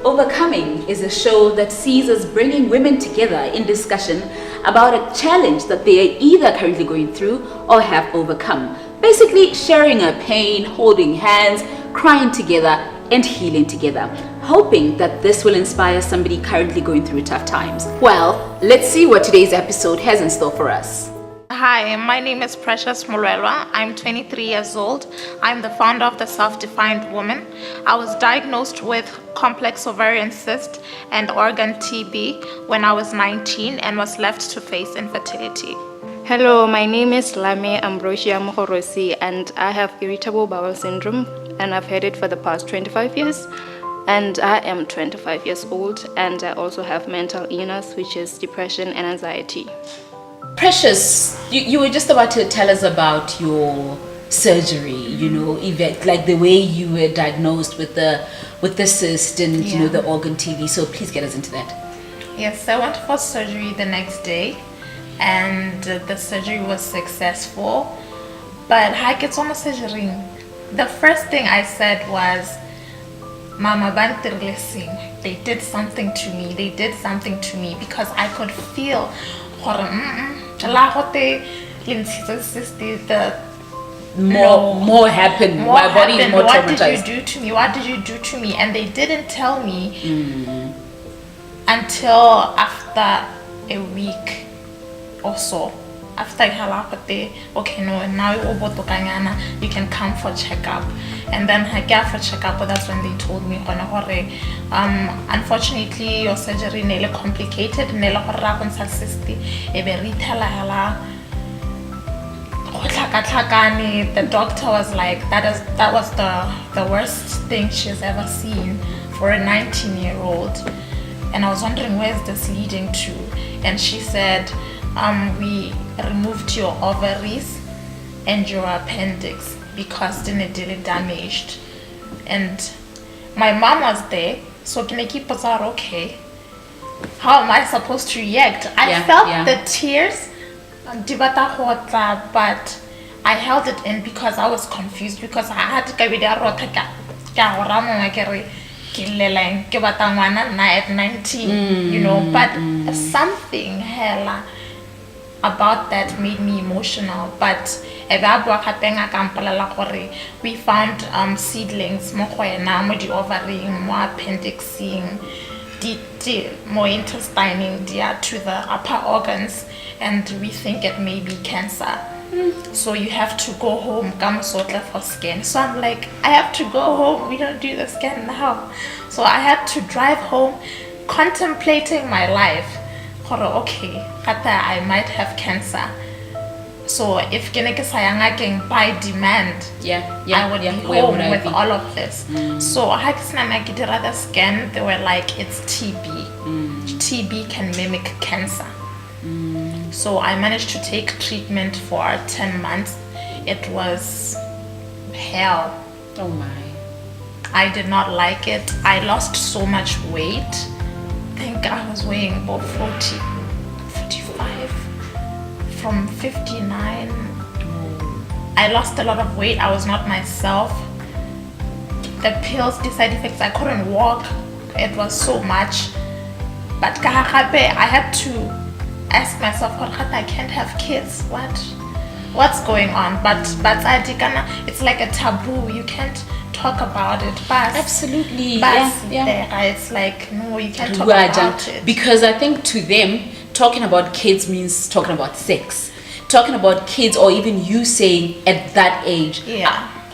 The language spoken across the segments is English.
Overcoming is a show that sees us bringing women together in discussion about a challenge that they are either currently going through or have overcome. Basically, sharing our pain, holding hands, crying together, and healing together, hoping that this will inspire somebody currently going through tough times. Well, let's see what today's episode has in store for us. Hi, my name is Gaethabise Molwelwa. I'm 23 years old. I'm the founder of the Self-Defined Woman. I was diagnosed with complex ovarian cyst and organ TB when I was 19 and was left to face infertility. Hello, my name is Lala Ambrocia Mogorosi and I have irritable bowel syndrome and I've had it for the past 25 years. And I am 25 years old and I also have mental illness, which is depression and anxiety. Precious, you were just about to tell us about your surgery, event, like the way you were diagnosed with the cyst and the organ TV. So please get us into that. Yes, I went for surgery the next day, and the surgery was successful. But I get on surgery. The first thing I said was, "Mama bantirlesing." They did something to me. They did something to me because I could feel. More happened. My body is more traumatized. What did you do to me? What did you do to me? And they didn't tell me until after a week or so. After okay, no, now you can come for checkup. And then I got for checkup, but that's when they told me, unfortunately, your surgery is really complicated. The doctor was like, that was the worst thing she's ever seen for a 19-year-old. And I was wondering, where's this leading to? And she said, we removed your ovaries and your appendix because they were damaged. And my mom was there, so can I keep us out okay? How am I supposed to react? I felt the tears, but I held it in because I was confused, because I had to at 19, but something hella about that made me emotional. But we found seedlings mo the ovary, more appendix, more intestine to the upper organs, and we think it may be cancer. So you have to go home, come for scan. So I'm like, I have to go home, we don't do the scan now. So I had to drive home contemplating my life. Okay, I might have cancer. So if sayang by demand, I would be home with all of this. So I did the scan, they were like, it's TB. TB can mimic cancer. So I managed to take treatment for 10 months. It was hell. Oh my. I did not like it. I lost so much weight. I think I was weighing about 40, 45 from 59. I lost a lot of weight. I was not myself. The pills, the side effects, I couldn't walk. It was so much. But I had to ask myself, I can't have kids. What's going on? But it's like a taboo. You can't talk about it. But absolutely, it's like, no, you can't talk about it. Because I think to them, talking about kids means talking about sex. Talking about kids, or even you saying at that age,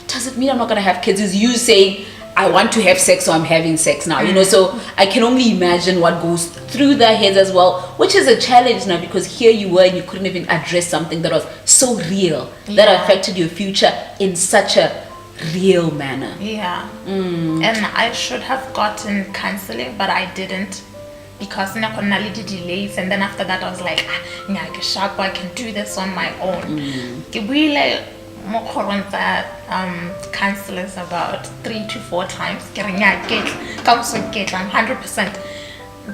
doesn't mean I'm not gonna have kids. Is you saying, I want to have sex, so I'm having sex now. So I can only imagine what goes through their heads as well, which is a challenge now, because here you were and you couldn't even address something that was so real, that affected your future in such a real manner. And I should have gotten counseling, but I didn't, because the delays. And then after that I was like, I can do this on my own. Counselors about 3 to 4 times. I'm 100%.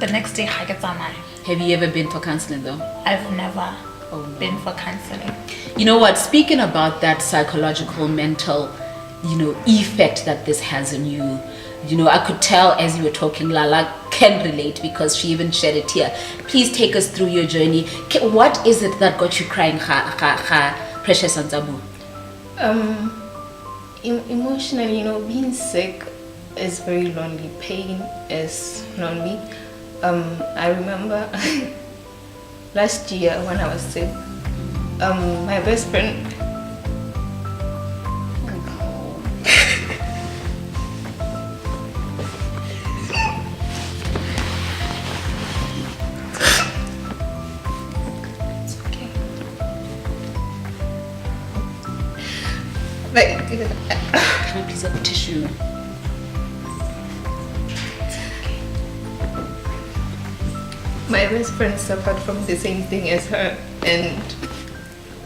The next day, have you ever been for counseling though? I've never been for counseling. You know what? Speaking about that psychological, mental, effect that this has on you, You know, I could tell as you were talking, Lala can relate because she even shed a tear. Please take us through your journey. What is it that got you crying, Precious Anzabu? Emotionally, you know, being sick is very lonely. Pain is lonely. I remember last year when I was sick, my best friend. Like, can I please have a tissue? my best friend suffered from the same thing as her, and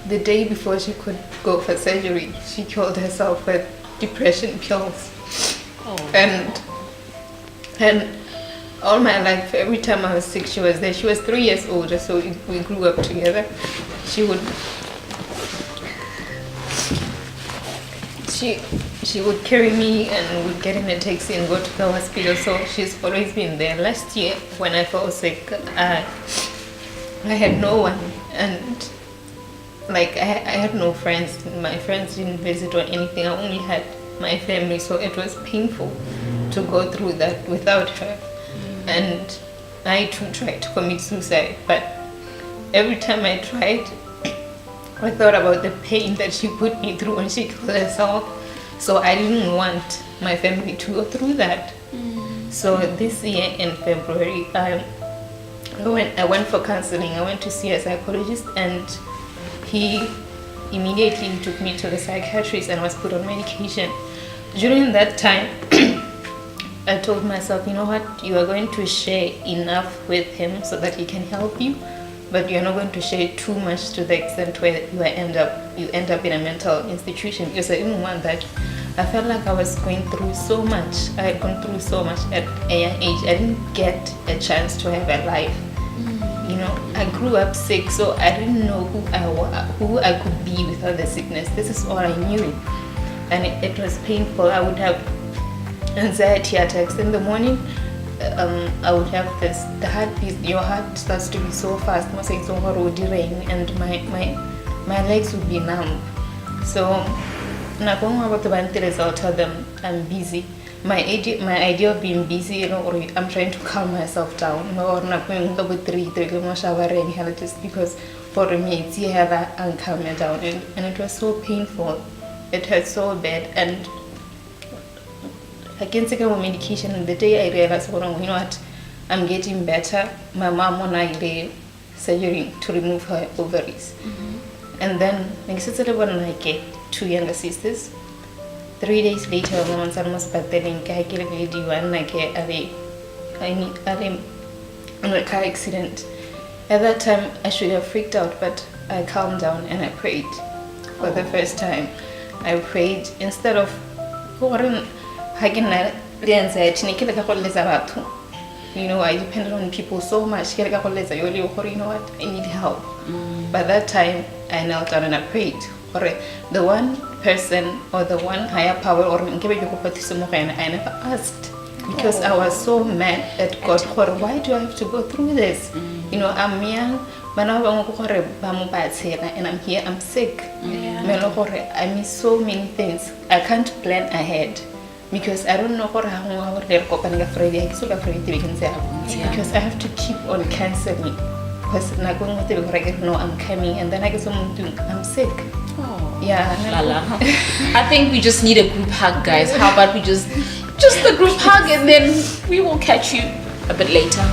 the day before she could go for surgery, she killed herself with depression pills. And all my life, every time I was sick, she was there. She was 3 years older, so we grew up together. She would carry me and would get in a taxi and go to the hospital. So she's always been there. Last year, when I fell sick, I had no one, and like I had no friends. My friends didn't visit or anything. I only had my family, so it was painful to go through that without her. And I too tried to commit suicide, but every time I tried, I thought about the pain that she put me through when she killed herself. So I didn't want my family to go through that. So this year in February, I went for counseling. I went to see a psychologist, and he immediately took me to the psychiatrist and was put on medication. During that time, I told myself, you know what, you are going to share enough with him so that he can help you, but you're not going to share too much to the extent where you end up in a mental institution, because I didn't want that. I felt like I was going through so much. I had gone through so much at a young age. I didn't get a chance to have a life. You know, I grew up sick, so I didn't know who I could be without the sickness. This is all I knew, and it was painful. I would have anxiety attacks in the morning. I would have the heartbeat. Your heart starts to be so fast, and my legs would be numb. So I'll tell them I'm busy. My idea of being busy, you know, or I'm trying to calm myself down, or just because for me it's here and calm me down, and it was so painful. It hurt so bad, and I can't take my medication. And the day I realized, you know what, I'm getting better, my mom and I did surgery to remove her ovaries. And then I get 2 younger sisters. 3 days later, my mom's almost battling. I get a video and I get a car accident. At that time, I should have freaked out, but I calmed down and I prayed for the first time. I prayed instead of you know, I depended on people so much. You know what? I need help. By that time, I knelt down and I prayed. The one person or the one higher power, or I never asked, because I was so mad at God. Why do I have to go through this? You know, I'm young, and I'm here, I'm sick. I miss so many things. I can't plan ahead, because I don't know because I have to keep on canceling, because I'm coming, and then I get someone I'm sick. Yeah, Lala. I think we just need a group hug, guys. How about we just a group hug, and then we will catch you a bit later.